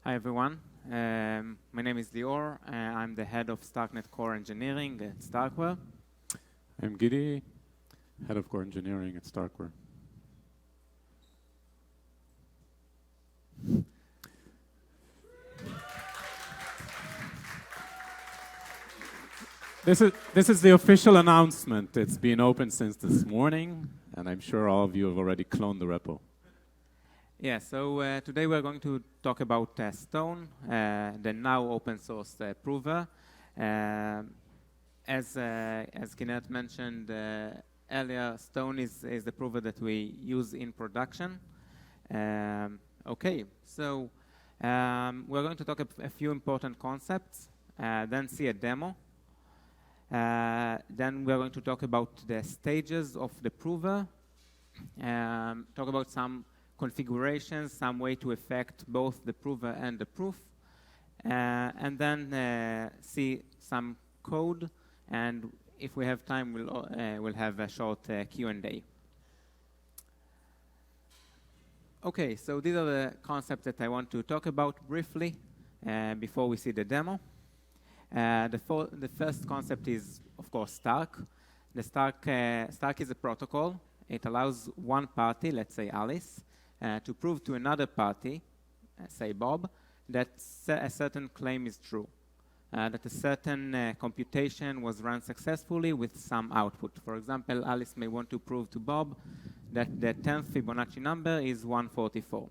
Hi, everyone. My name is Lior. I'm the head of Starknet Core Engineering at Starkware. I'm Gidi, head of core engineering at Starkware. This is the official announcement. It's been open since this morning, and I'm sure all of you have already cloned the repo. Yeah, so today we're going to talk about Stone, the now open source prover. As Kenneth mentioned earlier, Stone is the prover that we use in production. Okay, so we're going to talk a few important concepts, then see a demo. Then we're going to talk about the stages of the prover, talk about some configurations, some way to affect both the prover and the proof, and then see some code, and if we have time, we'll have a short Q&A. Okay, so these are the concepts that I want to talk about briefly before we see the demo. The first concept is, of course, Stark. The Stark is a protocol. It allows one party, let's say Alice, to prove to another party, say Bob, that a certain claim is true, that a certain computation was run successfully with some output. For example, Alice may want to prove to Bob that the 10th Fibonacci number is 144.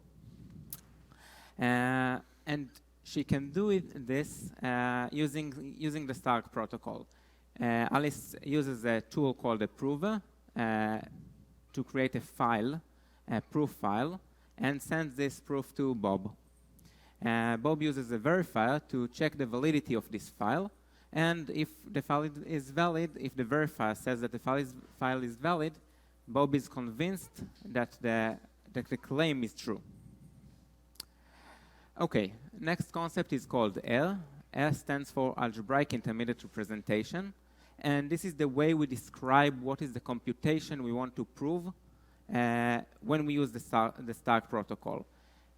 And she can do this using the Stark protocol. Alice uses a tool called a prover to create a file, a proof file, and sends this proof to Bob. Bob uses a verifier to check the validity of this file, and if the file is valid, if the verifier says that the file is valid, Bob is convinced that the claim is true. Okay, next concept is called ER. ER stands for Algebraic Intermediate Representation, and this is the way we describe what is the computation we want to prove when we use the Stark protocol.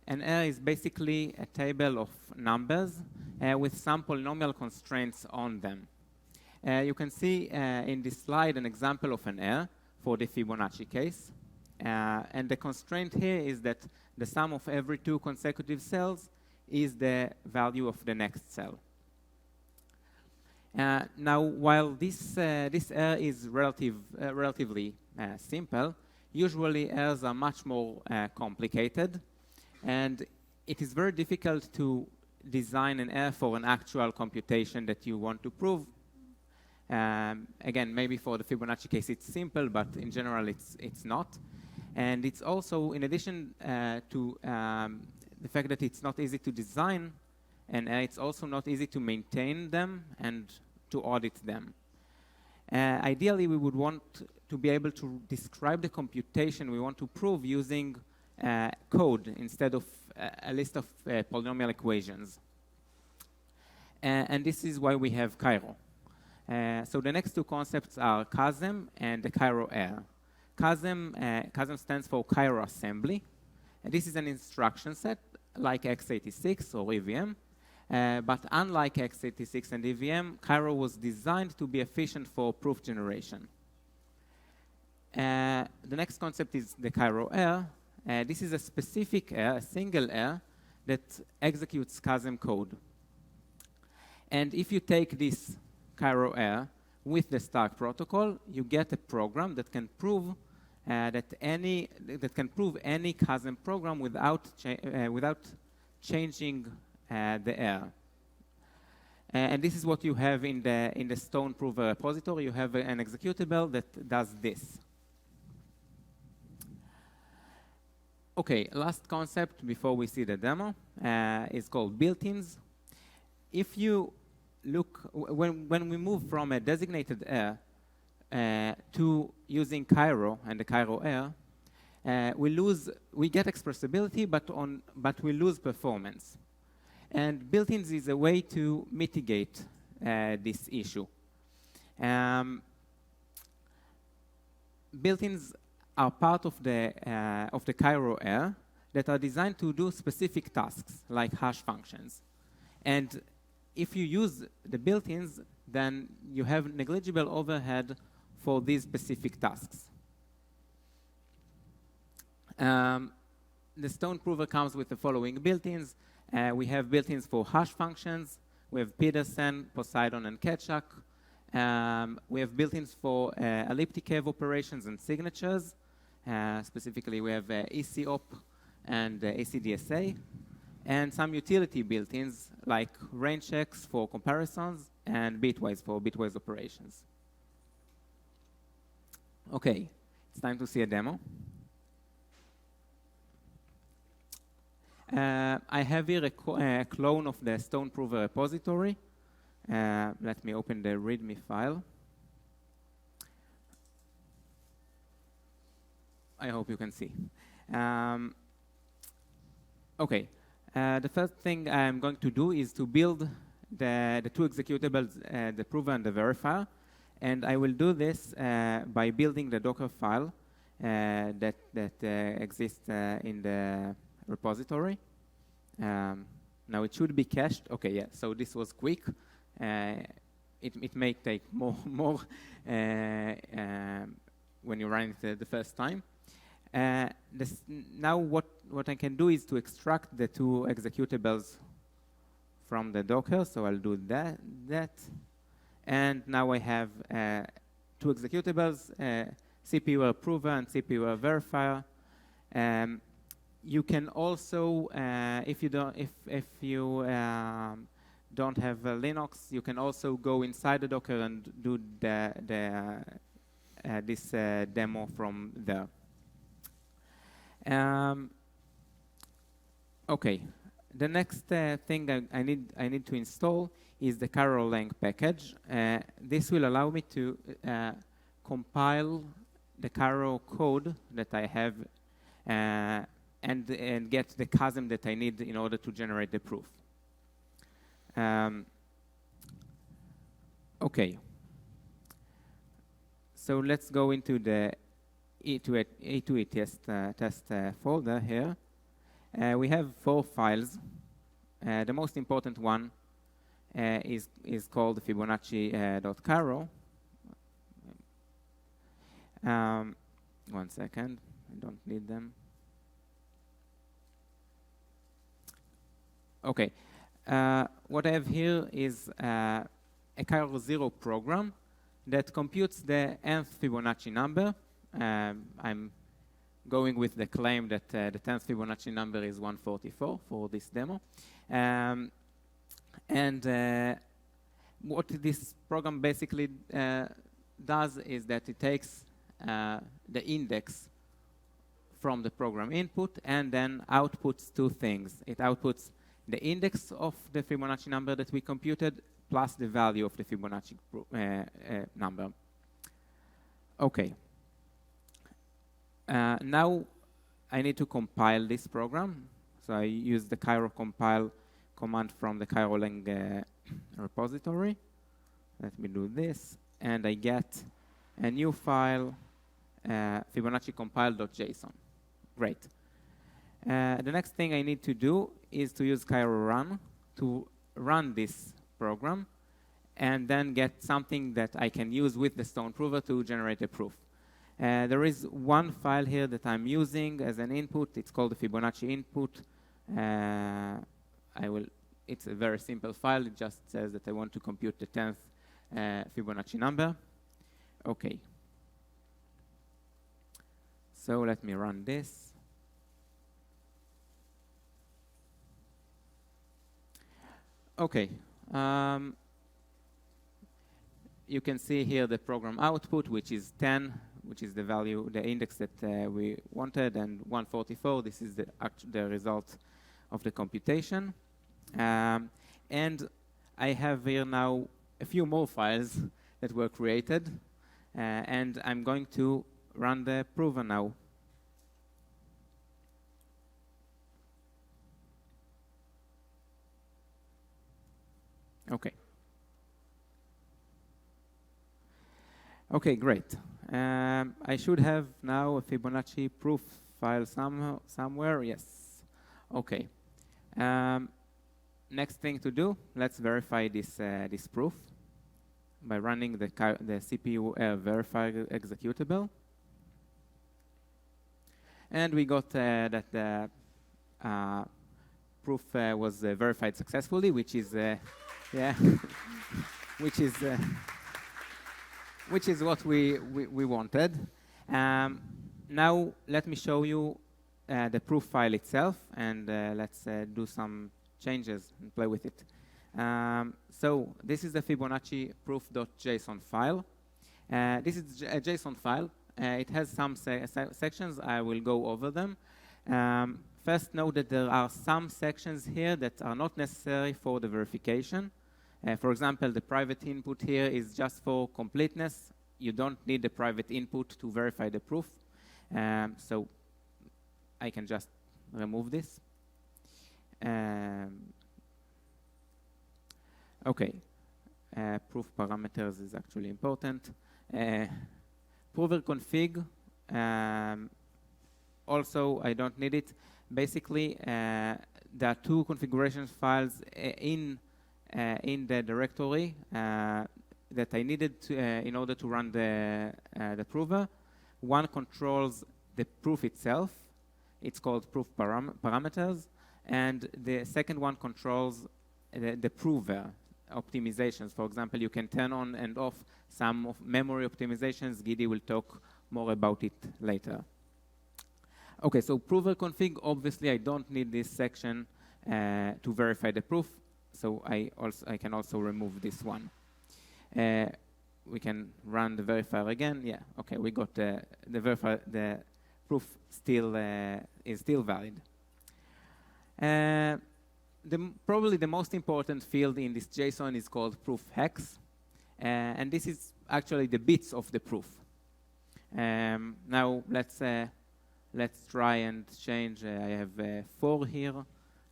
And ER is basically a table of numbers with some polynomial constraints on them. You can see in this slide an example of an ER for the Fibonacci case. And the constraint here is that the sum of every two consecutive cells is the value of the next cell. Now, while this ER is relatively simple, usually errors are much more complicated, and it is very difficult to design an error for an actual computation that you want to prove. Again, maybe for the Fibonacci case it's simple, but in general it's not. And it's also, in addition to the fact that it's not easy to design, and it's also not easy to maintain them and to audit them. Ideally, we would want to be able to describe the computation we want to prove using code instead of a list of polynomial equations. And this is why we have Cairo. So the next two concepts are CASM and the Cairo error. CASM stands for Cairo assembly. And this is an instruction set like x86 or EVM. But unlike x86 and EVM, Cairo was designed to be efficient for proof generation. The next concept is the Cairo error. This is a specific error, a single error, that executes CASM code. And if you take this Cairo error with the Stark protocol, you get a program that can prove any CASM program without changing the error. And this is what you have in the Stone prover repository. You have an executable that does this. Okay, last concept before we see the demo is called Builtins. If you look, when we move from a designated error to using Cairo and the Cairo error, we get expressibility, but we lose performance. And Builtins is a way to mitigate this issue. Builtins are part of the Cairo error, that are designed to do specific tasks, like hash functions. And if you use the built-ins, then you have negligible overhead for these specific tasks. The stone prover comes with the following built-ins. We have built-ins for hash functions. We have Peterson, Poseidon, and Ketchuk. We have built-ins for elliptic curve operations and signatures. Specifically, we have ECOP and ACDSA. And some utility built-ins like range checks for comparisons and bitwise for bitwise operations. Okay, it's time to see a demo. I have here a clone of the Stone Prover repository. Let me open the README file. I hope you can see. Okay, the first thing I'm going to do is to build the two executables, the prover and the verifier. And I will do this by building the Docker file that exists in the repository. Now it should be cached. Okay, yeah, so this was quick. It may take more when you run it the first time. Now what I can do is to extract the two executables from the Docker. So I'll do that. And now I have two executables, CPU prover and CPU verifier. You can also, if you don't have Linux, you can also go inside the Docker and do this demo from there. Okay, the next thing I need to install is the Cairo lang package. This will allow me to compile the Cairo code that I have and get the chasm that I need in order to generate the proof. Okay. So let's go into the E2E test folder here. We have 4 files. The most important one is called Fibonacci.Cairo. One second, I don't need them. Okay, what I have here is a Cairo 0 program that computes the nth Fibonacci number. I'm going with the claim that the 10th Fibonacci number is 144 for this demo. What this program basically does is that it takes the index from the program input and then outputs 2 things. It outputs the index of the Fibonacci number that we computed plus the value of the Fibonacci number. Okay. Now I need to compile this program. So I use the Cairo compile command from the Cairo lang repository. Let me do this. And I get a new file, Fibonacci compile.json. Great. The next thing I need to do is to use Cairo run to run this program and then get something that I can use with the Stone Prover to generate a proof. There is one file here that I'm using as an input. It's called the Fibonacci input. It's a very simple file. It just says that I want to compute the 10th Fibonacci number. Okay. So let me run this. Okay. You can see here the program output, which is 10, which is the value, the index that we wanted, and 144. This is the result of the computation. And I have here now a few more files that were created, and I'm going to run the prover now. Okay. Okay, great. I should have now a Fibonacci proof file somewhere. Yes. Okay. Next thing to do, let's verify this proof by running the CPU verify executable. And we got that the proof was verified successfully, which is yeah, which is what we wanted. Now let me show you the proof file itself, and let's do some changes and play with it. So this is the Fibonacci proof.json file. This is a JSON file. It has some sections. I will go over them. First, note that there are some sections here that are not necessary for the verification. For example, the private input here is just for completeness. You don't need the private input to verify the proof. So I can just remove this. Okay, proof parameters is actually important. Prover config, also I don't need it. Basically, there are two configuration files in the directory that I needed to, in order to run the prover. One controls the proof itself. It's called proof parameters. And the second one controls the prover optimizations. For example, you can turn on and off some of memory optimizations. Gidi will talk more about it later. Okay, so prover config, obviously I don't need this section to verify the proof, so I can also remove this one. We can run the verifier again. Yeah, okay, we got the proof is still valid. Probably the most important field in this JSON is called proof hex, and this is actually the bits of the proof. Now let's try and change. I have 4 here.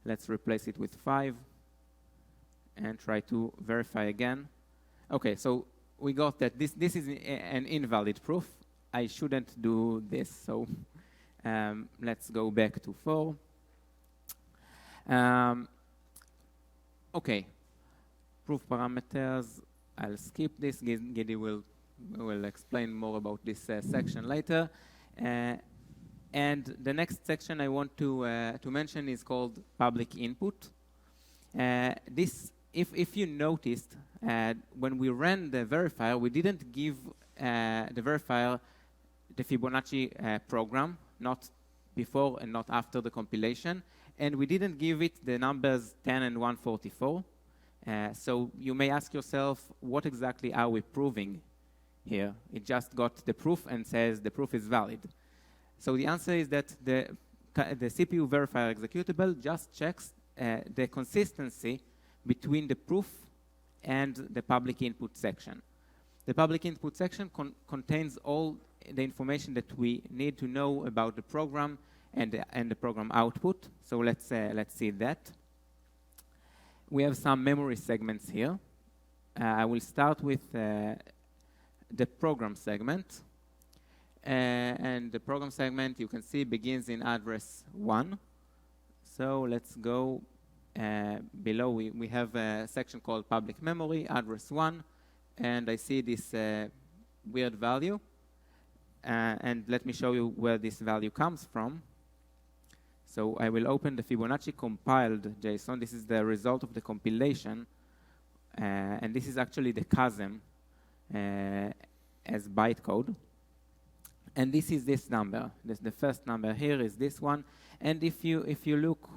Let's replace it with 5 and try to verify again. Okay, so we got that this is an invalid proof. I shouldn't do this, so let's go back to 4. Okay, proof parameters. I'll skip this. Gidi will explain more about this section later. And the next section I want to mention is called public input. This, if you noticed, when we ran the verifier, we didn't give the verifier the Fibonacci program, not before and not after the compilation. And we didn't give it the numbers 10 and 144. So you may ask yourself, what exactly are we proving here? It just got the proof and says the proof is valid. So the answer is that the CPU verifier executable just checks the consistency between the proof and the public input section. The public input section contains all the information that we need to know about the program and the program output. So let's see that. We have some memory segments here. I will start with the program segment. And the program segment, you can see, begins in address 1. So let's go below. We have a section called public memory, address 1. And I see this weird value. And let me show you where this value comes from. So I will open the Fibonacci compiled JSON. This is the result of the compilation. And this is actually the CASM as bytecode. And this is this number. The first number here is this one. And if you look,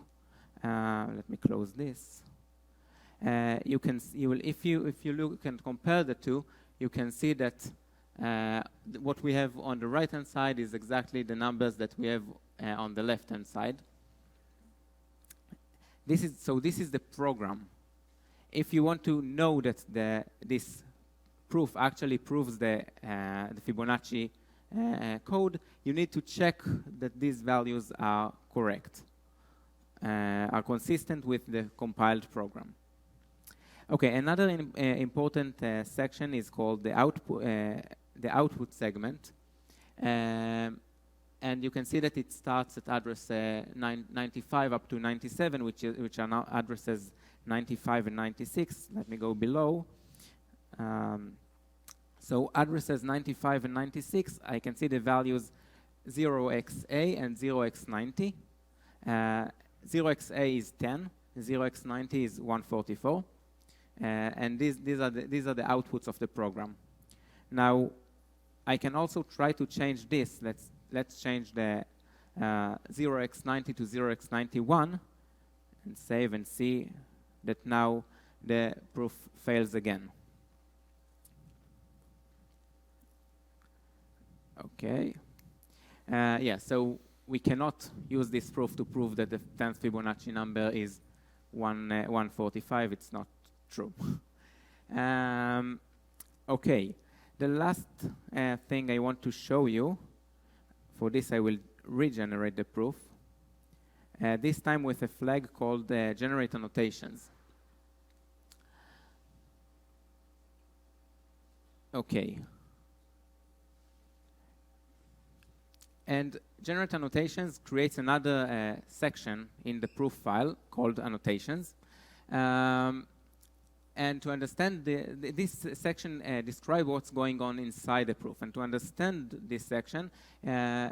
let me close this. If you look and compare the two, you can see that what we have on the right-hand side is exactly the numbers that we have on the left-hand side. This is the program. If you want to know that this proof actually proves the Fibonacci code, you need to check that these values are correct, are consistent with the compiled program. Okay, another important section is called the output segment. And you can see that it starts at address 95 up to 97, which are now addresses 95 and 96. Let me go below. So addresses 95 and 96, I can see the values 0xa and 0x90. 0xa is 10, 0x90 is 144. And these are the outputs of the program. Now, I can also try to change this. Let's change the 0x90 to 0x91 and save and see that now the proof fails again. Okay. Yeah, so we cannot use this proof to prove that the 10th Fibonacci number is 145. It's not true. Okay. The last thing I want to show you, for this I will regenerate the proof, this time with a flag called generate annotations. Okay. And generate annotations creates another section in the proof file called annotations. And to understand this section describes what's going on inside the proof. And to understand this section,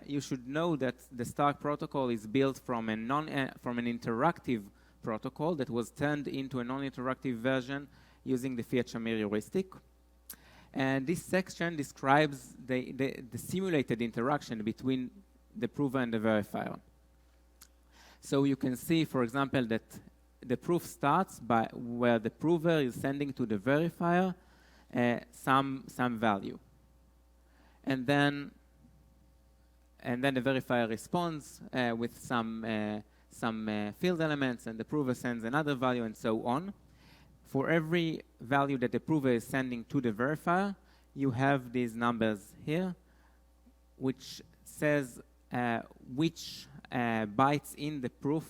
you should know that the Stark protocol is built from an interactive protocol that was turned into a non-interactive version using the Fiat-Shamir heuristic. And this section describes the simulated interaction between the prover and the verifier. So you can see, for example, that the proof starts by where the prover is sending to the verifier some value, and then the verifier responds with some field elements, and the prover sends another value, and so on. For every value that the prover is sending to the verifier, you have these numbers here, which says which bytes in the proof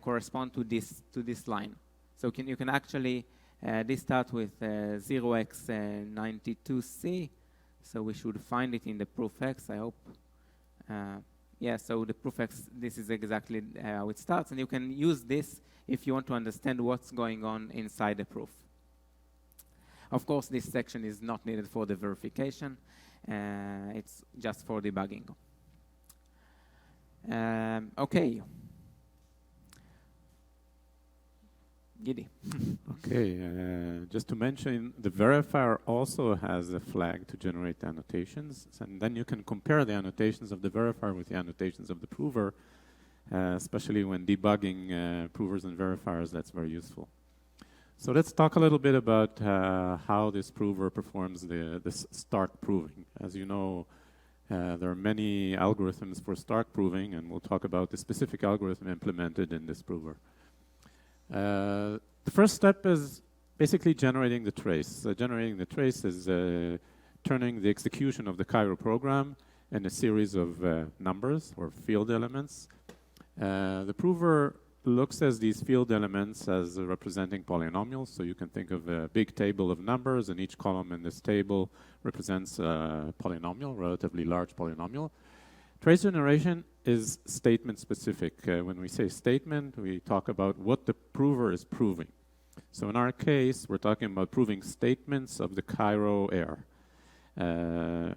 correspond to this line. So you can actually, this starts with 0x92c, so we should find it in the proof X, I hope. Yeah, so the proof X, this is exactly how it starts, and you can use this if you want to understand what's going on inside the proof. Of course, this section is not needed for the verification. It's just for debugging. Okay. Gidi. Okay, just to mention, the verifier also has a flag to generate the annotations, and then you can compare the annotations of the verifier with the annotations of the prover, especially when debugging provers and verifiers. That's very useful. So let's talk a little bit about how this prover performs this Stark proving. As you know, there are many algorithms for Stark proving, and we'll talk about the specific algorithm implemented in this prover. The first step is basically generating the trace. Generating the trace is turning the execution of the Cairo program in a series of numbers or field elements. The prover looks at these field elements as representing polynomials. So you can think of a big table of numbers, and each column in this table represents a polynomial, relatively large polynomial. Trace generation is statement specific. When we say statement, we talk about what the prover is proving. So in our case, we're talking about proving statements of the Cairo error.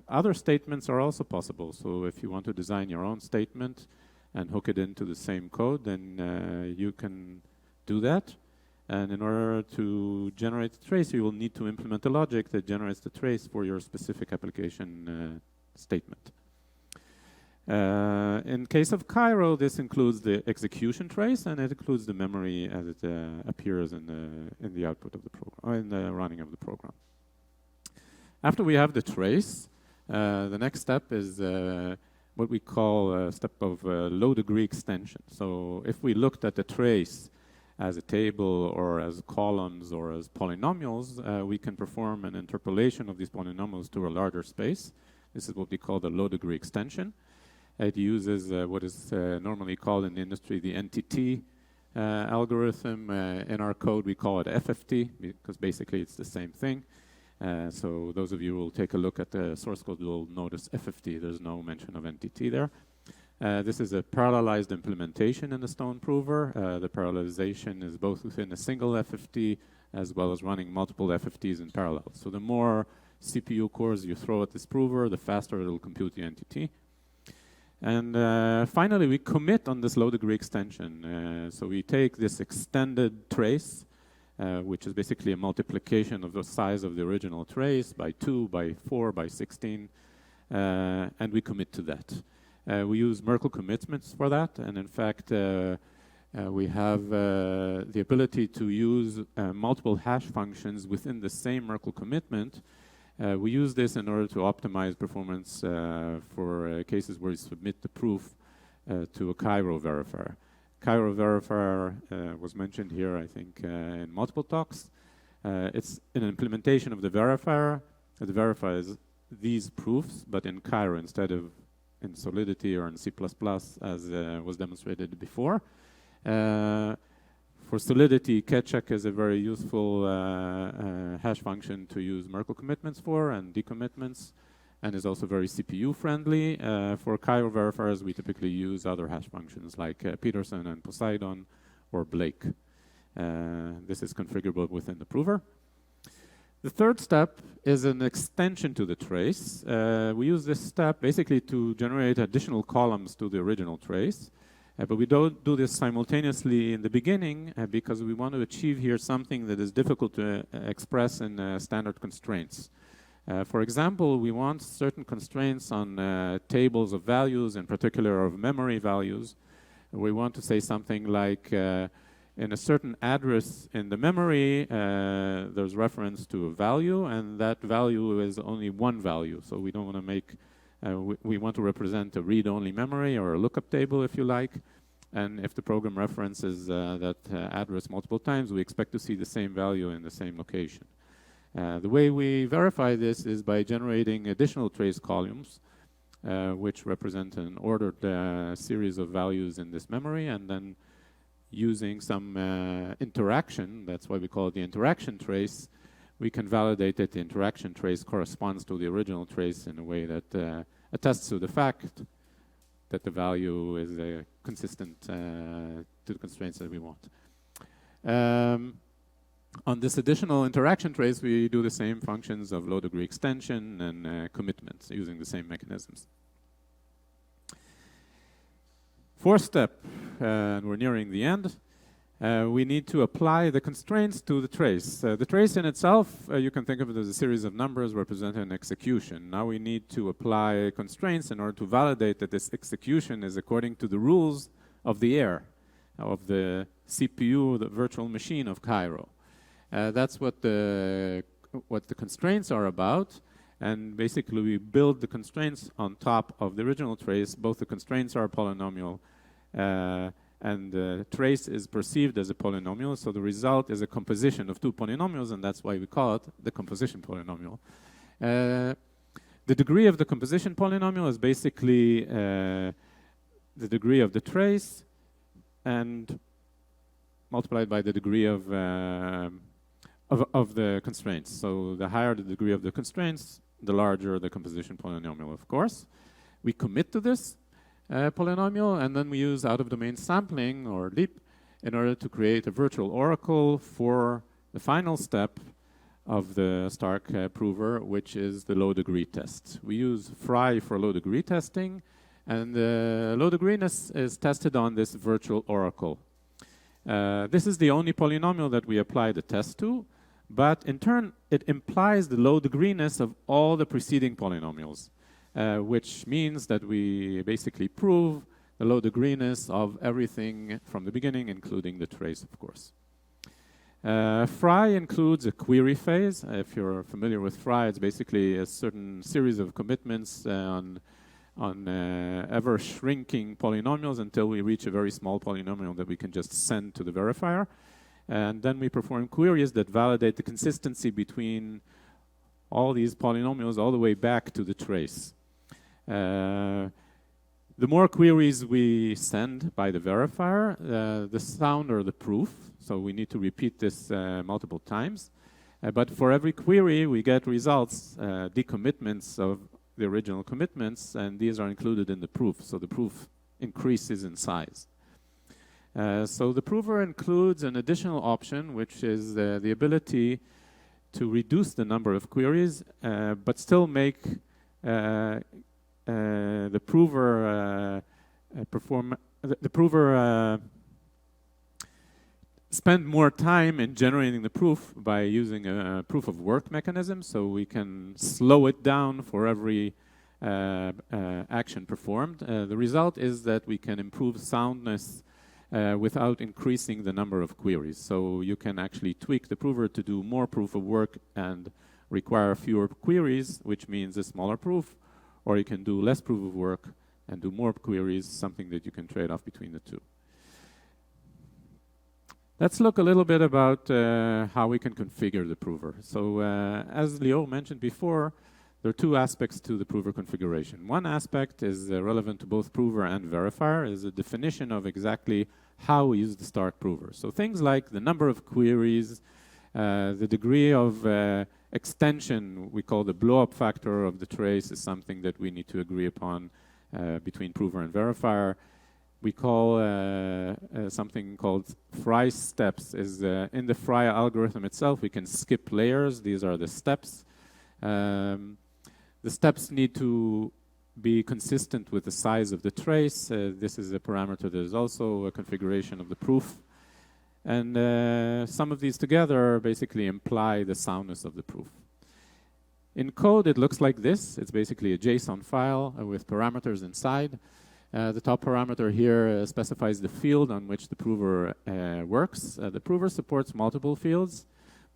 Other statements are also possible. So if you want to design your own statement and hook it into the same code, then you can do that. And in order to generate the trace, you will need to implement a logic that generates the trace for your specific application statement. In case of Cairo, this includes the execution trace, and it includes the memory as it appears in the output of the program, or in the running of the program. After we have the trace, the next step is what we call a step of low-degree extension. So if we looked at the trace as a table or as columns or as polynomials, we can perform an interpolation of these polynomials to a larger space. This is what we call the low-degree extension. It uses what is normally called in the industry the NTT algorithm. In our code, we call it FFT because basically it's the same thing. So those of you who will take a look at the source code will notice FFT. There's no mention of NTT there. This is a parallelized implementation in the Stone Prover. The parallelization is both within a single FFT as well as running multiple FFTs in parallel. So the more CPU cores you throw at this prover, the faster it'll compute the NTT. And finally, we commit on this low-degree extension. So we take this extended trace, which is basically a multiplication of the size of the original trace by 2, by 4, by 16, and we commit to that. We use Merkle commitments for that, and in fact, we have the ability to use multiple hash functions within the same Merkle commitment. We use this in order to optimize performance for cases where you submit the proof to a Cairo verifier. Cairo verifier was mentioned here, I think, in multiple talks. It's an implementation of the verifier that verifies these proofs, but in Cairo instead of in Solidity or in C++, as was demonstrated before. For Solidity, catcheck is a very useful hash function to use Merkle commitments for and decommitments, and is also very CPU friendly. For Cairo verifiers, we typically use other hash functions like Peterson and Poseidon or Blake. This is configurable within the prover. The third step is an extension to the trace. We use this step basically to generate additional columns to the original trace. But we don't do this simultaneously in the beginning because we want to achieve here something that is difficult to express in standard constraints. For example, we want certain constraints on tables of values, in particular of memory values. We want to say something like in a certain address in the memory, there's reference to a value, and that value is only one value. So we don't want to make we want to represent a read-only memory or a lookup table, if you like. And if the program references that address multiple times, we expect to see the same value in the same location. The way we verify this is by generating additional trace columns, which represent an ordered series of values in this memory, and then using some interaction, that's why we call it the interaction trace, we can validate that the interaction trace corresponds to the original trace in a way that attests to the fact that the value is consistent to the constraints that we want. On this additional interaction trace, we do the same functions of low-degree extension and commitments using the same mechanisms. Fourth step, and we're nearing the end. We need to apply the constraints to the trace. The trace in itself, you can think of it as a series of numbers representing an execution. Now we need to apply constraints in order to validate that this execution is according to the rules of the air, of the CPU, the virtual machine of Cairo. That's what the constraints are about. And basically, we build the constraints on top of the original trace. Both the constraints are polynomial, and the trace is perceived as a polynomial, so the result is a composition of two polynomials, and that's why we call it the composition polynomial. The degree of the composition polynomial is basically the degree of the trace and multiplied by the degree of the constraints. So the higher the degree of the constraints, the larger the composition polynomial, of course. We commit to this polynomial, and then we use out-of-domain sampling, or LEAP, in order to create a virtual oracle for the final step of the Stark prover, which is the low-degree test. We use Fry for low-degree testing, and the low-degreeness is tested on this virtual oracle. This is the only polynomial that we apply the test to, but in turn, it implies the low-degreenness of all the preceding polynomials. Which means that we basically prove the low-degreenness of everything from the beginning, including the trace, of course. Fry includes a query phase. If you're familiar with Fry, it's basically a certain series of commitments on ever-shrinking polynomials until we reach a very small polynomial that we can just send to the verifier. And then we perform queries that validate the consistency between all these polynomials all the way back to the trace. The more queries we send by the verifier, the sounder the proof. So we need to repeat this multiple times. But for every query, we get results, decommitments of the original commitments, and these are included in the proof. So the proof increases in size. So the prover includes an additional option, which is the ability to reduce the number of queries, but still make the prover spend more time in generating the proof by using a proof of work mechanism, so we can slow it down for every action performed. The result is that we can improve soundness without increasing the number of queries. So you can actually tweak the prover to do more proof of work and require fewer queries, which means a smaller proof, or you can do less proof of work and do more queries, something that you can trade off between the two. Let's look a little bit about how we can configure the prover. So as Lior mentioned before, there are two aspects to the prover configuration. One aspect is relevant to both prover and verifier, is a definition of exactly how we use the Stark prover. So things like the number of queries, the degree of extension, we call the blow-up factor of the trace, is something that we need to agree upon between prover and verifier. We call something called Fry steps. In the Fry algorithm itself, we can skip layers. These are the steps. The steps need to be consistent with the size of the trace. This is a parameter that is also a configuration of the proof. And some of these together basically imply the soundness of the proof. In code, it looks like this. It's basically a JSON file with parameters inside. The top parameter here specifies the field on which the prover works. The prover supports multiple fields,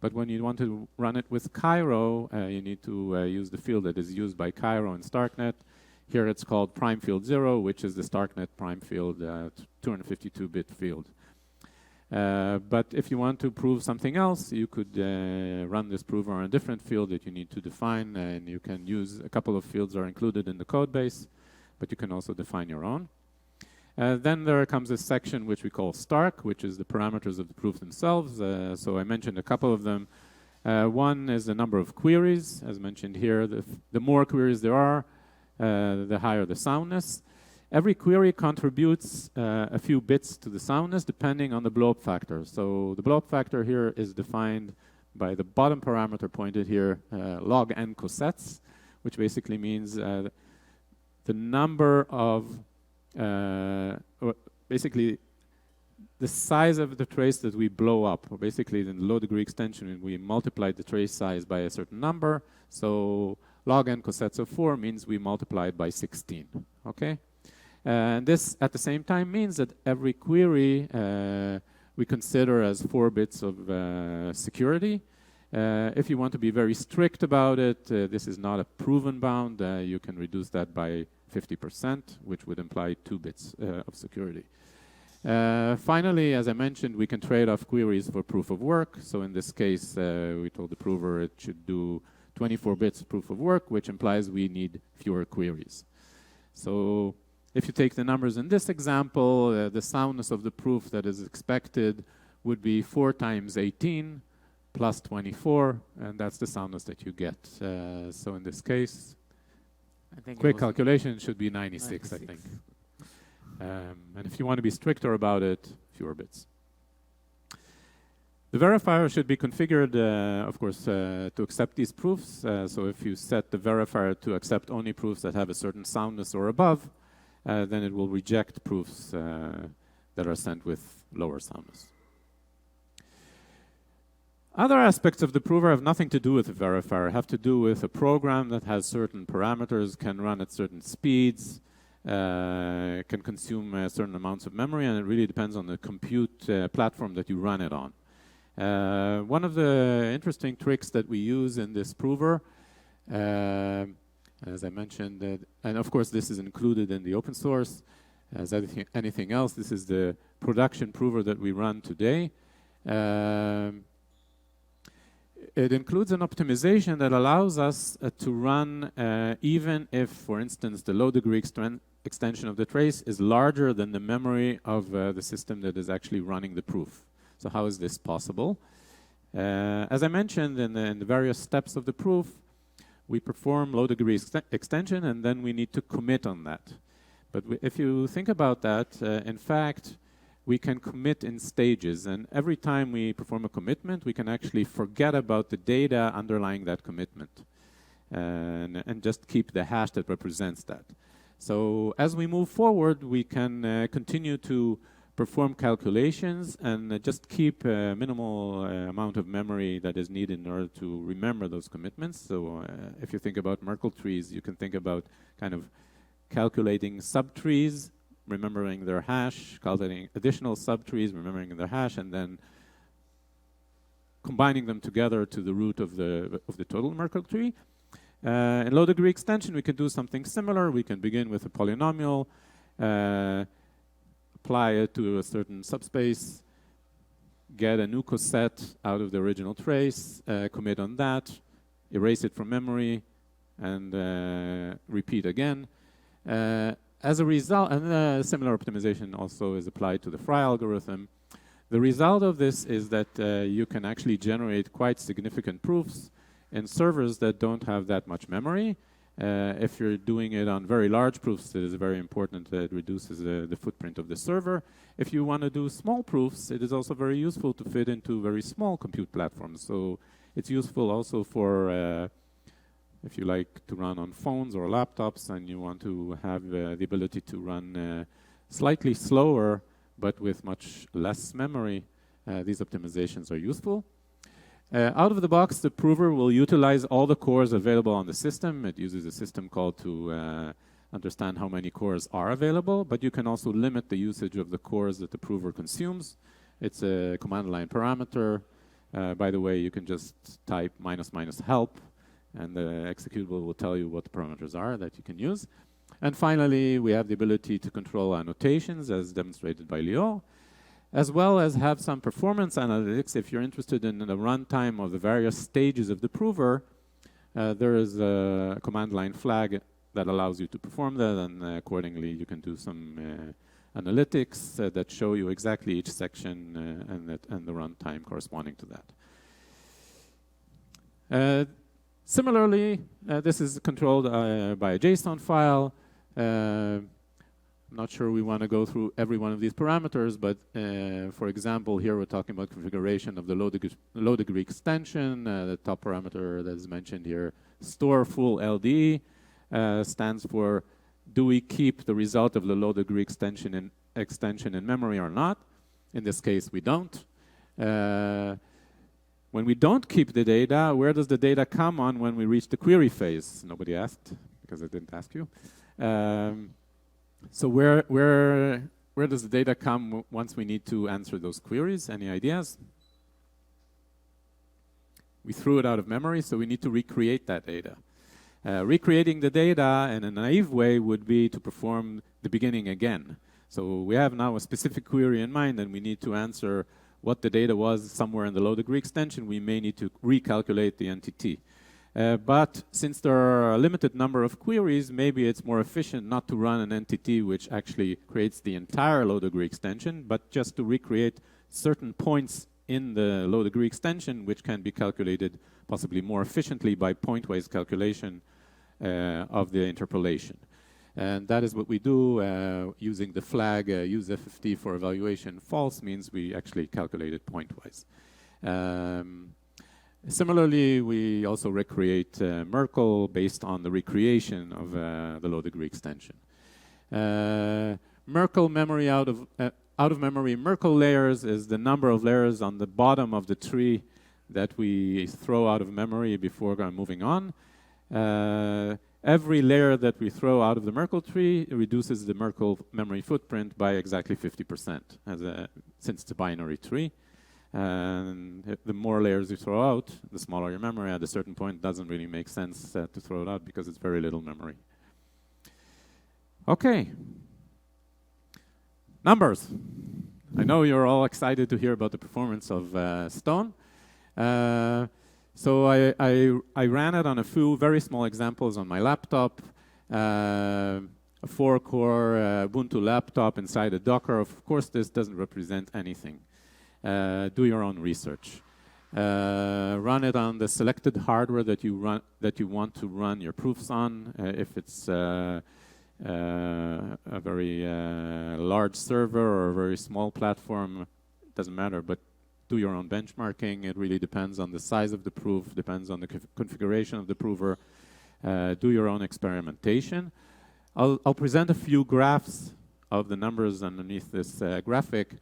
but when you want to run it with Cairo, you need to use the field that is used by Cairo in Starknet. Here it's called prime field 0, which is the Starknet prime field, 252-bit field. But if you want to prove something else, you could run this prover on a different field that you need to define, and you can use a couple of fields are included in the code base, but you can also define your own. Then there comes this section which we call Stark, which is the parameters of the proof themselves. So I mentioned a couple of them. One is the number of queries. As mentioned here, the more queries there are, the higher the soundness. Every query contributes a few bits to the soundness depending on the blow-up factor. So the blow-up factor here is defined by the bottom parameter pointed here, log n cosets, which basically means the number of, basically the size of the trace that we blow up, or basically in the low degree extension, we multiplied the trace size by a certain number. So log n cosets of 4 means we multiplied by 16, okay? And this, at the same time, means that every query we consider as 4 bits of security. If you want to be very strict about it, this is not a proven bound. You can reduce that by 50%, which would imply 2 bits of security. Finally, as I mentioned, we can trade off queries for proof of work. So in this case, we told the prover it should do 24 bits proof of work, which implies we need fewer queries. So if you take the numbers in this example, the soundness of the proof that is expected would be 4 times 18 plus 24, and that's the soundness that you get. So in this case, I think quick calculation should be 96, I think. And if you want to be stricter about it, fewer bits. The verifier should be configured, of course, to accept these proofs. So if you set the verifier to accept only proofs that have a certain soundness or above, then it will reject proofs that are sent with lower soundness. Other aspects of the prover have nothing to do with the verifier, have to do with a program that has certain parameters, can run at certain speeds, can consume certain amounts of memory, and it really depends on the compute platform that you run it on. One of the interesting tricks that we use in this prover, as I mentioned, and of course this is included in the open source, as anything else, this is the production prover that we run today. It includes an optimization that allows us to run even if, for instance, the low degree extension of the trace is larger than the memory of the system that is actually running the proof. So how is this possible? As I mentioned in the various steps of the proof, we perform low degree extension, and then we need to commit on that. But if you think about that, in fact, we can commit in stages, and every time we perform a commitment, we can actually forget about the data underlying that commitment, and just keep the hash that represents that. So as we move forward, we can continue to perform calculations and just keep a minimal amount of memory that is needed in order to remember those commitments. So if you think about Merkle trees, you can think about kind of calculating subtrees, remembering their hash, calculating additional subtrees, remembering their hash, and then combining them together to the root of the total Merkle tree. In low degree extension, we can do something similar. We can begin with a polynomial, apply it to a certain subspace, get a new coset out of the original trace, commit on that, erase it from memory, and repeat again. As a result, and similar optimization also is applied to the Frye algorithm. The result of this is that you can actually generate quite significant proofs in servers that don't have that much memory. If you're doing it on very large proofs, it is very important that it reduces the footprint of the server. If you want to do small proofs, it is also very useful to fit into very small compute platforms. So it's useful also for if you like to run on phones or laptops and you want to have the ability to run slightly slower but with much less memory, these optimizations are useful. Out of the box, the prover will utilize all the cores available on the system. It uses a system call to understand how many cores are available, but you can also limit the usage of the cores that the prover consumes. It's a command line parameter. By the way, you can just type -- help, and the executable will tell you what the parameters are that you can use. And finally, we have the ability to control annotations, as demonstrated by Lior, as well as have some performance analytics. If you're interested in the runtime of the various stages of the prover, there is a command line flag that allows you to perform that, and accordingly you can do some analytics that show you exactly each section and the runtime corresponding to that. Similarly, this is controlled by a JSON file. I'm not sure we want to go through every one of these parameters, but for example, here we're talking about configuration of the low degree extension. The top parameter that is mentioned here, store full LD, stands for do we keep the result of the low degree extension in memory or not? In this case, we don't. When we don't keep the data, where does the data come on when we reach the query phase? Nobody asked, because I didn't ask you. So where does the data come once we need to answer those queries? Any ideas? We threw it out of memory, so we need to recreate that data. Recreating the data in a naive way would be to perform the beginning again. So we have now a specific query in mind, and we need to answer what the data was somewhere in the low degree extension. We may need to recalculate the NTT. But since there are a limited number of queries, maybe it's more efficient not to run an NTT which actually creates the entire low degree extension, but just to recreate certain points in the low degree extension which can be calculated possibly more efficiently by point-wise calculation of the interpolation. And that is what we do using the flag use FFT for evaluation false means we actually calculate it point-wise. Similarly, we also recreate Merkle based on the recreation of the low degree extension. Merkle memory out of memory Merkle layers is the number of layers on the bottom of the tree that we throw out of memory before moving on. Every layer that we throw out of the Merkle tree reduces the Merkle memory footprint by exactly 50%, since it's a binary tree. And the more layers you throw out, the smaller your memory. At a certain point, it doesn't really make sense to throw it out because it's very little memory. Okay. Numbers. I know you're all excited to hear about the performance of Stone. So I ran it on a few very small examples on my laptop. A 4-core Ubuntu laptop inside a Docker. Of course, this doesn't represent anything. Do your own research. Run it on the selected hardware that you want to run your proofs on. If it's a very large server or a very small platform, it doesn't matter, but do your own benchmarking. It really depends on the size of the proof, depends on the configuration of the prover. Do your own experimentation. I'll present a few graphs of the numbers underneath this graphic,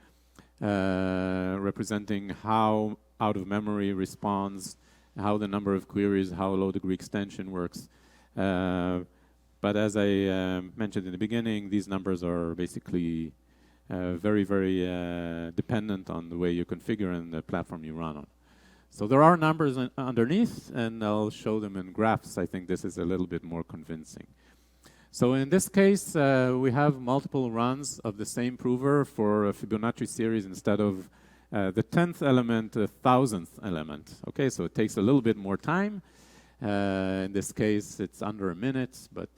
representing how out of memory responds, how the number of queries, how low degree extension works. But as I mentioned in the beginning, these numbers are basically very, very dependent on the way you configure and the platform you run on. So there are numbers underneath, and I'll show them in graphs. I think this is a little bit more convincing. So in this case, we have multiple runs of the same prover for a Fibonacci series instead of the 10th element, the 1000th element. Okay, so it takes a little bit more time. In this case, it's under a minute, but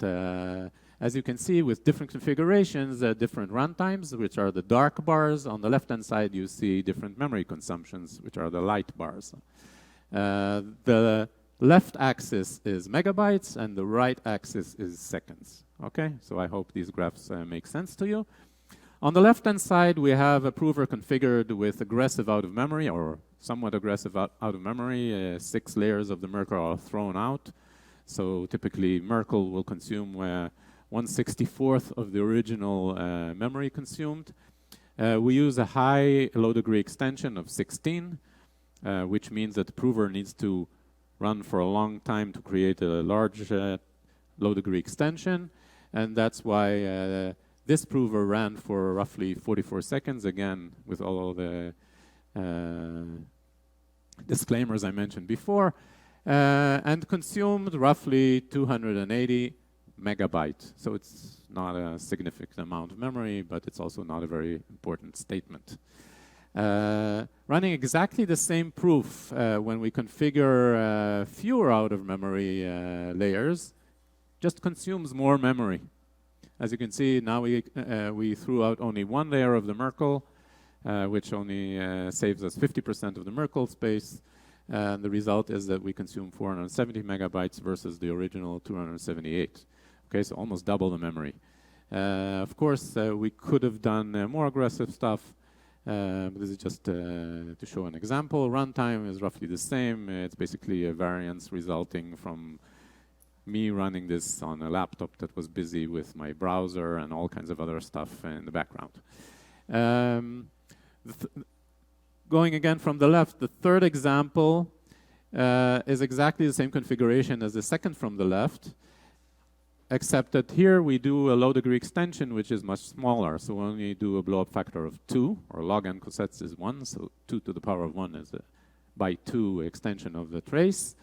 as you can see, with different configurations, different runtimes, which are the dark bars. On the left-hand side, you see different memory consumptions, which are the light bars. The left axis is megabytes, and the right axis is seconds. Okay, so I hope these graphs make sense to you. On the left-hand side, we have a prover configured with aggressive out-of-memory, or somewhat aggressive out-of-memory. 6 layers of the Merkle are thrown out. So typically, Merkle will consume 1/64th of the original memory consumed. We use a high low-degree extension of 16, which means that the prover needs to run for a long time to create a large low-degree extension. And that's why this prover ran for roughly 44 seconds, again, with all the disclaimers I mentioned before, and consumed roughly 280 megabytes. So it's not a significant amount of memory, but it's also not a very important statement. Running exactly the same proof when we configure fewer out-of-memory layers just consumes more memory. As you can see, now we threw out only 1 layer of the Merkle, which only saves us 50% of the Merkle space. And the result is that we consume 470 megabytes versus the original 278. Okay, so almost double the memory. Of course, we could have done more aggressive stuff. But this is just to show an example. Runtime is roughly the same. It's basically a variance resulting from me running this on a laptop that was busy with my browser and all kinds of other stuff in the background. Going again from the left, the third example is exactly the same configuration as the second from the left, except that here we do a low-degree extension, which is much smaller. So we only do a blow-up factor of 2, or log n cosets is 1, so 2 to the power of 1 is a by 2 extension of the trace.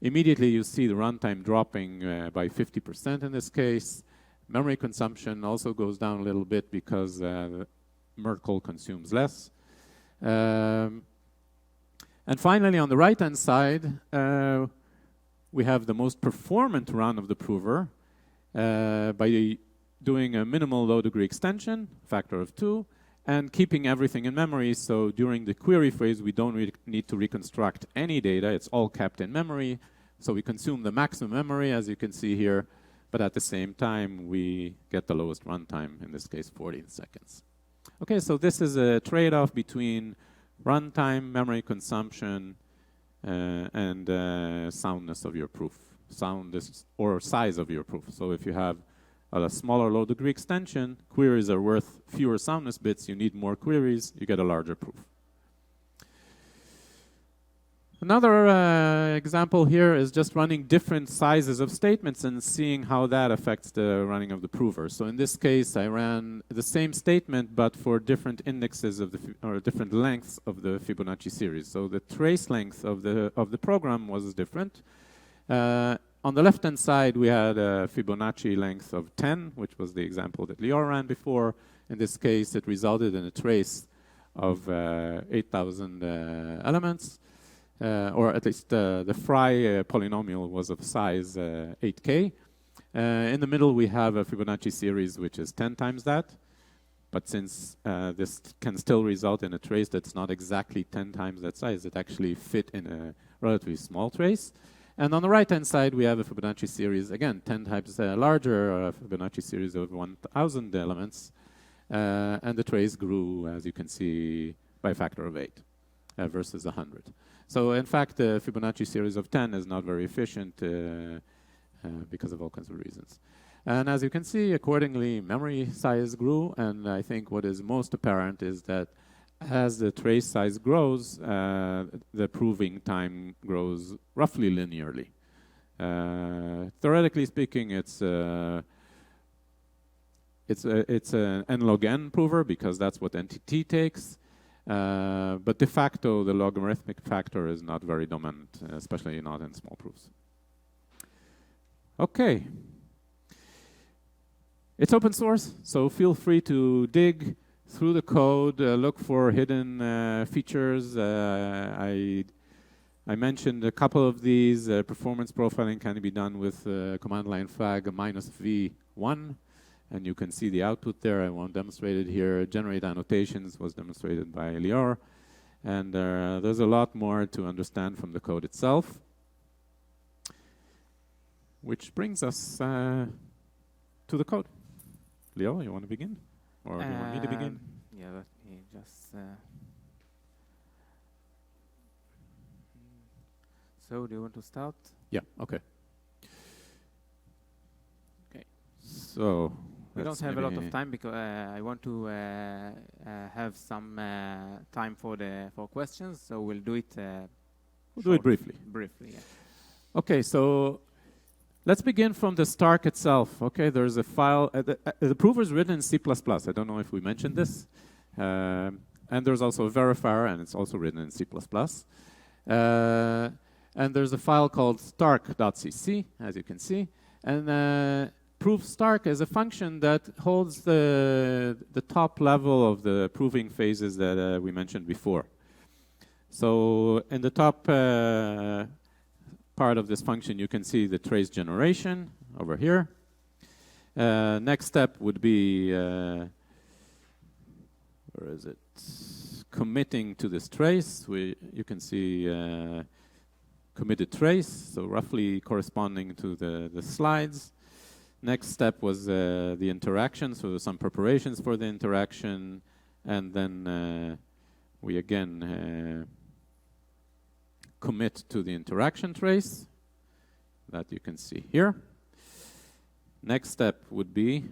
Immediately you see the runtime dropping by 50% in this case. Memory consumption also goes down a little bit because Merkle consumes less. And finally, on the right-hand side, we have the most performant run of the prover by doing a minimal low-degree extension, factor of 2, and keeping everything in memory. So during the query phase, we don't need to reconstruct any data. It's all kept in memory. So we consume the maximum memory, as you can see here, but at the same time, we get the lowest runtime, in this case, 14 seconds. Okay, so this is a trade-off between runtime, memory consumption, and soundness of your proof, soundness or size of your proof. So if you have a smaller low-degree extension, queries are worth fewer soundness bits. You need more queries, you get a larger proof. Another example here is just running different sizes of statements and seeing how that affects the running of the prover. So in this case, I ran the same statement, but for different indexes of or different lengths of the Fibonacci series. So the trace length of the program was different. On the left-hand side, we had a Fibonacci length of 10, which was the example that Lior ran before. In this case, it resulted in a trace of 8,000 elements. Or at least the Fry polynomial was of size 8K. In the middle, we have a Fibonacci series, which is 10 times that. But since this can still result in a trace that's not exactly 10 times that size, it actually fit in a relatively small trace. And on the right-hand side, we have a Fibonacci series, again, 10 times larger Fibonacci series of 1,000 elements. And the trace grew, as you can see, by a factor of 8 versus 100. So in fact, the Fibonacci series of 10 is not very efficient because of all kinds of reasons. And as you can see, accordingly, memory size grew. And I think what is most apparent is that as the trace size grows, the proving time grows roughly linearly. Theoretically speaking, it's an n log n prover because that's what NTT takes. But de facto, the logarithmic factor is not very dominant, especially not in small proofs. Okay. It's open source, so feel free to dig through the code, look for hidden features. I mentioned a couple of these. Performance profiling can be done with command line flag -v1, and you can see the output there. I won't demonstrate it here. Generate annotations was demonstrated by Lior, and there's a lot more to understand from the code itself. Which brings us to the code. Lior, you want to begin? Or do you want me to begin? Yeah, let me just... So, do you want to start? Yeah, okay. Okay. So, we don't have a lot of time because I want to have some time for questions, so we'll do it we'll do it briefly. Briefly, yeah. Okay, so let's begin from the Stark itself. Okay, there's a file. The prover is written in C++. I don't know if we mentioned this. And there's also a verifier, and it's also written in C++. And there's a file called stark.cc, as you can see. And proof stark is a function that holds the top level of the proving phases that we mentioned before. So in the top part of this function, you can see the trace generation over here. Next step would be, where is it? Committing to this trace. You can see committed trace, so roughly corresponding to the slides. Next step was the interaction, so some preparations for the interaction, and then we again commit to the interaction trace that you can see here. Next step would be,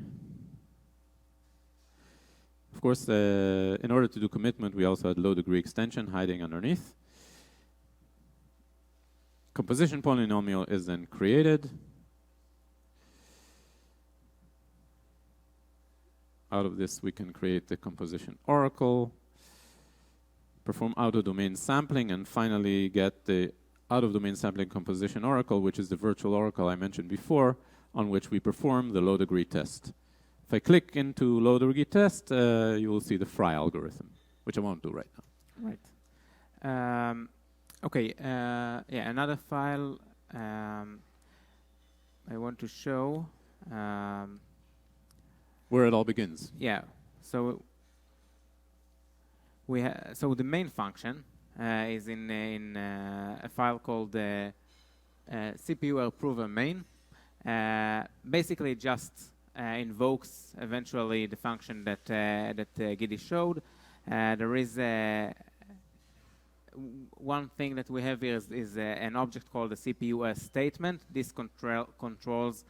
of course, in order to do commitment, we also had low degree extension hiding underneath. Composition polynomial is then created. Out of this, we can create the composition oracle, perform out-of-domain sampling, and finally get the out-of-domain sampling composition oracle, which is the virtual oracle I mentioned before, on which we perform the low degree test. If I click into low degree test, you will see the fry algorithm, which I won't do right now. Right. Okay. Yeah, another file I want to show. Where it all begins. Yeah. So so the main function is in a file called CPU prover main. Basically, just invokes eventually the function that Gidi showed. There is one thing that we have here is an object called the CPU statement. This controls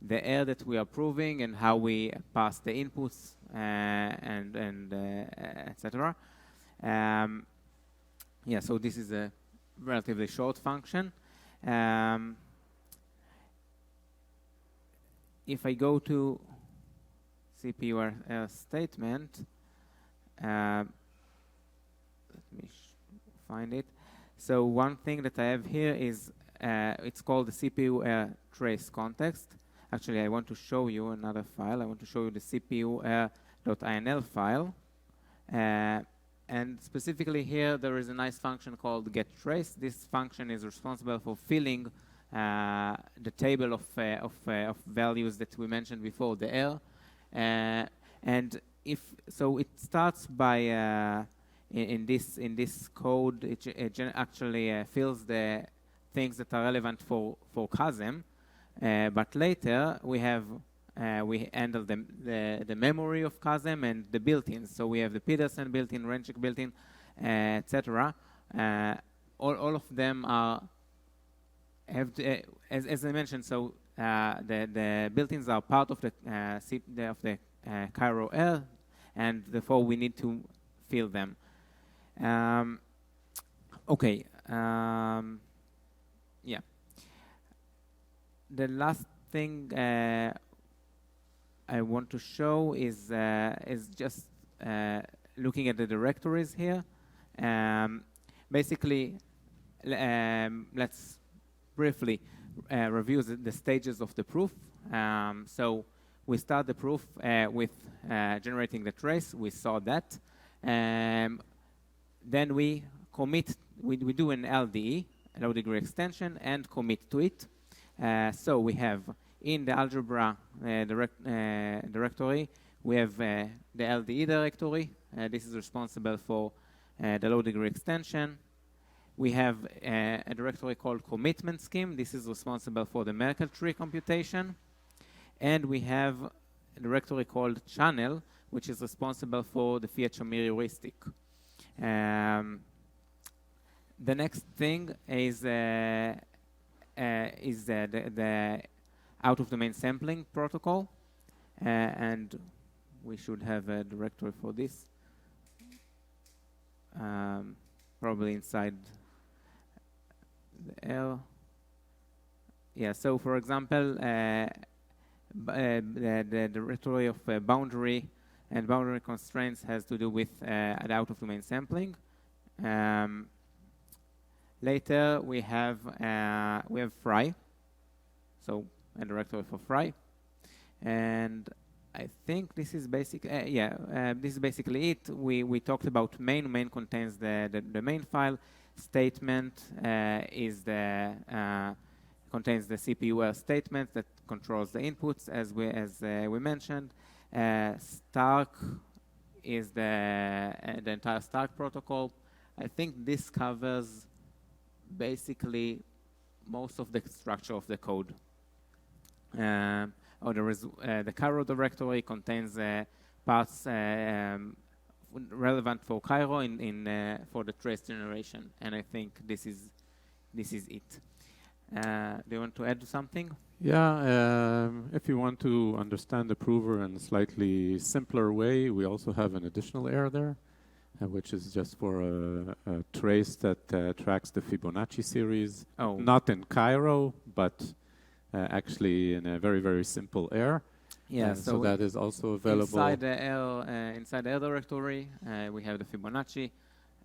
the error that we are proving and how we pass the inputs and etc. Yeah, so this is a relatively short function. If I go to CPU statement, let me find it. So one thing that I have here is it's called the CPU trace context. Actually, I want to show you another file. I want to show you the CPU.inl file. And specifically here, there is a nice function called getTrace. This function is responsible for filling the table of values that we mentioned before, the error. And it starts by in this code, it actually fills the things that are relevant for CASM, but later we handle the memory of CASM and the built-ins. So we have the Peterson built-in, Renchik built-in, etc. All of them have as I mentioned. So the built-ins are part of the Cairo L, and therefore we need to fill them. Okay. Yeah. The last thing I want to show is just looking at the directories here. Basically, let's briefly review the stages of the proof. So we start the proof with generating the trace. We saw that. Then we commit. We do an LDE, low degree extension, and commit to it. So we have in the algebra directory, we have the LDE directory. This is responsible for the low degree extension. We have a directory called commitment scheme. This is responsible for the Merkle tree computation. And we have a directory called channel, which is responsible for the Fiat-Shamir heuristic. The next thing is the out-of-domain sampling protocol, and we should have a directory for this, probably inside the L. Yeah. So, for example, the directory of boundary and boundary constraints has to do with the out-of-domain sampling. Later we have fry, so a directory for fry, and I think this is basic. This is basically it. We talked about main. Main contains the main file. Statement contains the CPU statement that controls the inputs, as we mentioned. Stark is the entire Stark protocol. I think this covers basically most of the structure of the code. The Cairo directory contains parts relevant for Cairo for the trace generation, and I think this is it. Do you want to add something? Yeah, if you want to understand the prover in a slightly simpler way, we also have an additional error there, which is just for a trace that tracks the Fibonacci series. Oh. Not in Cairo, but actually in a very, very simple error. Yeah, so that is also available. Inside the L directory, we have the Fibonacci,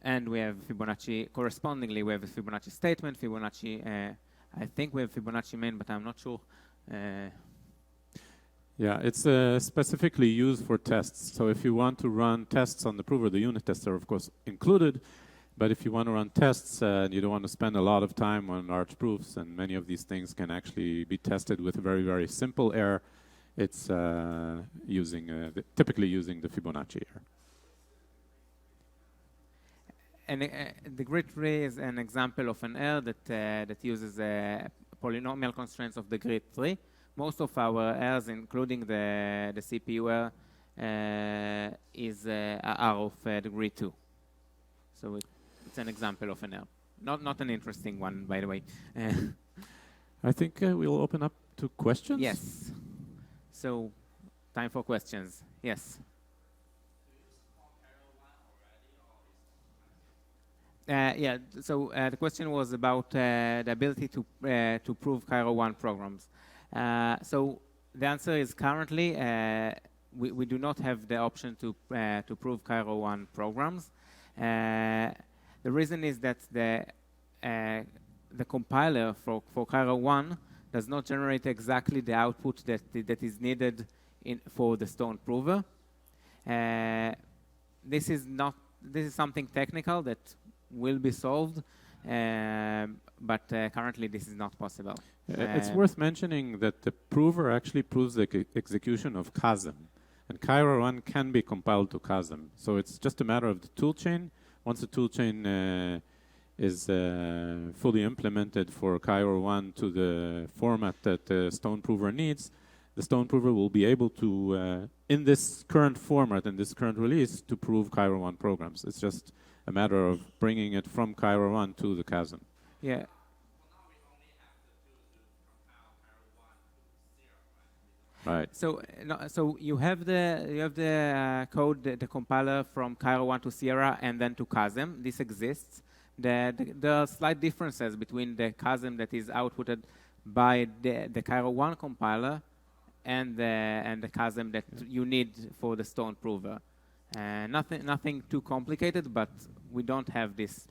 and we have Fibonacci correspondingly. We have the Fibonacci statement, Fibonacci. I think we have Fibonacci main, but I'm not sure. Yeah, it's specifically used for tests. So if you want to run tests on the prover, the unit tests are of course included. But if you want to run tests and you don't want to spend a lot of time on large proofs, and many of these things can actually be tested with a very, very simple error, it's typically using the Fibonacci error. And the grid tree is an example of an error that uses polynomial constraints of the grid tree. Most of our errors, including the CPU error, are of degree 2. So it's an example of an error. Not an interesting one, by the way. I think we'll open up to questions. Yes. So, time for questions. Yes. Yeah. So the question was about the ability to prove Cairo 1 programs. So the answer is currently we do not have the option to prove Cairo 1 programs. The reason is that the compiler for Cairo 1 does not generate exactly the output that is needed for the stone prover. This is something technical that will be solved, but currently this is not possible. It's worth mentioning that the prover actually proves the execution of CASM, And Cairo 1 can be compiled to CASM. So it's just a matter of the toolchain. Once the toolchain is fully implemented for Cairo 1 to the format that the Stone Prover needs, the Stone Prover will be able to, in this current format, in this current release, to prove Cairo 1 programs. It's just a matter of bringing it from Cairo 1 to the CASM. Yeah. Right. So, so you have the code, the compiler from Cairo 1 to Sierra and then to CASM. This exists. There are slight differences between the CASM that is outputted by the Cairo 1 compiler and the CASM that you need for the Stone Prover. Nothing too complicated, but we don't have this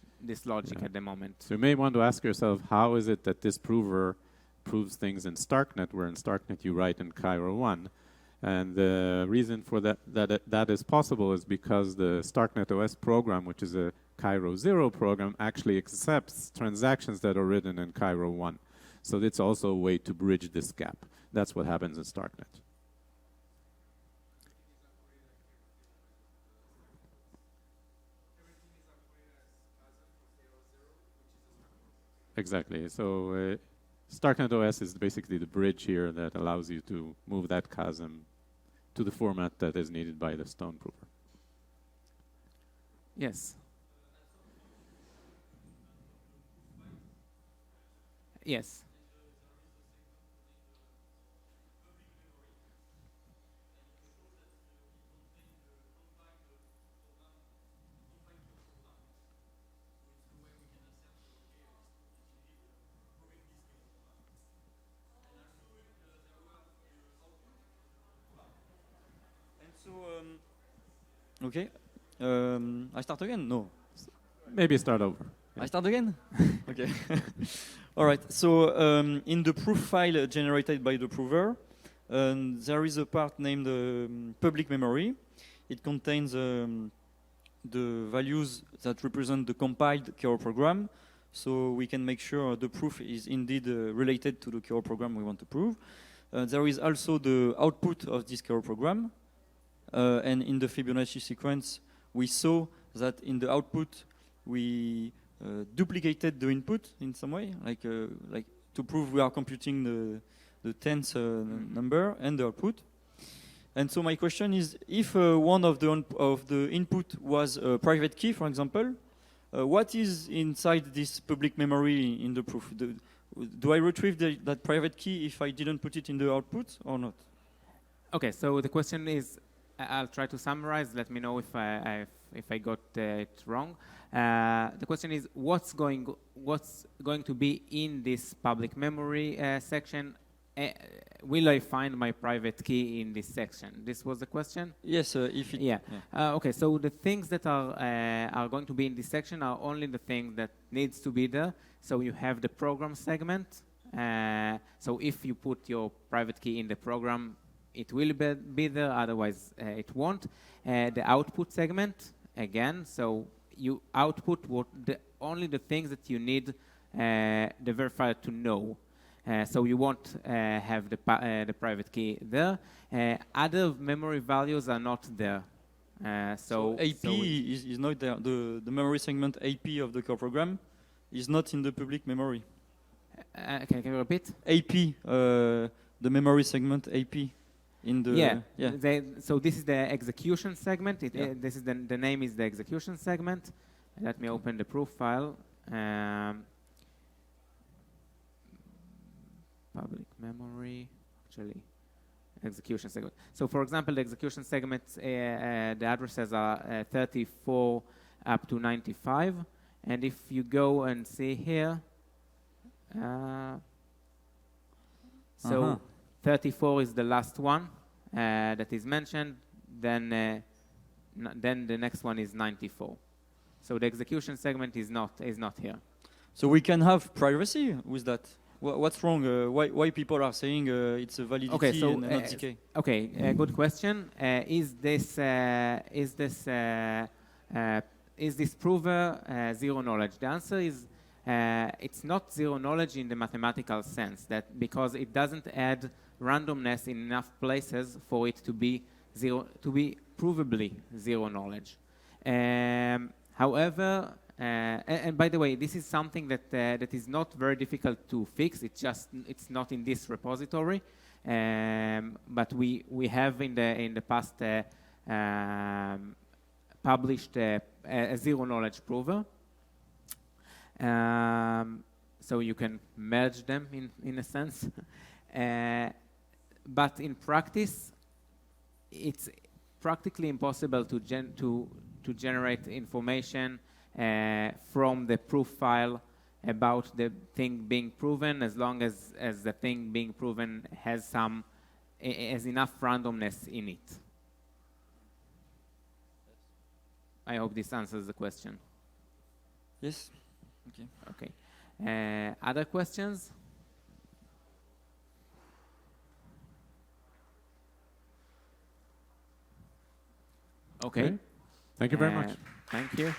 logic at the moment. So you may want to ask yourself, how is it that this prover proves things in Starknet, where in Starknet you write in Cairo 1? And the reason for that is possible is because the Starknet OS program, which is a Cairo 0 program, actually accepts transactions that are written in Cairo 1. So it's also a way to bridge this gap. That's what happens in Starknet. Exactly. So Starknet OS is basically the bridge here that allows you to move that CASM to the format that is needed by the Stone Prover. Yes. Yes. Okay. I start again? No. Maybe start over. I start again? Okay. All right. So in the proof file generated by the prover, there is a part named public memory. It contains the values that represent the compiled Cairo program. So we can make sure the proof is indeed related to the Cairo program we want to prove. There is also the output of this Cairo program. And in the Fibonacci sequence, we saw that in the output, we duplicated the input in some way, like to prove we are computing the tenth number and the output. And so my question is, if one of the input was a private key, for example, what is inside this public memory in the proof? Do I retrieve that private key if I didn't put it in the output or not? Okay, so the question is, I'll try to summarize. Let me know if I got it wrong. The question is, what's going to be in this public memory section? Will I find my private key in this section? This was the question? Yes, if it... Yeah. Okay, so the things that are going to be in this section are only the things that needs to be there. So you have the program segment. So if you put your private key in the program, it will be there, otherwise it won't. The output segment, again, so you output only the things that you need the verifier to know. So you won't have the private key there. Other memory values are not there. So AP is not there. The memory segment AP of the core program is not in the public memory. Can you repeat? AP, the memory segment AP. In the so this is the execution segment. This is the name is the execution segment. Let me open the proof file. Public memory, actually, execution segment. So for example, the execution segment, the addresses are 34 up to 95. And if you go and see here, 34 is the last one that is mentioned. Then the next one is 94. So the execution segment is not here. So we can have privacy with that. What's wrong? Why people are saying it's a validity and not decay? Okay, good question. Is this prover zero knowledge? The answer is it's not zero knowledge in the mathematical sense, that because it doesn't add randomness in enough places for it to be provably zero knowledge. However, and by the way, this is something that that is not very difficult to fix. It's not in this repository, but we have in the past published a zero knowledge prover. So you can merge them in a sense, but in practice, it's practically impossible to generate information from the proof file about the thing being proven, as long as the thing being proven has enough randomness in it. I hope this answers the question. Yes. Okay. Okay. Other questions? Okay. Thank you very much. Thank you.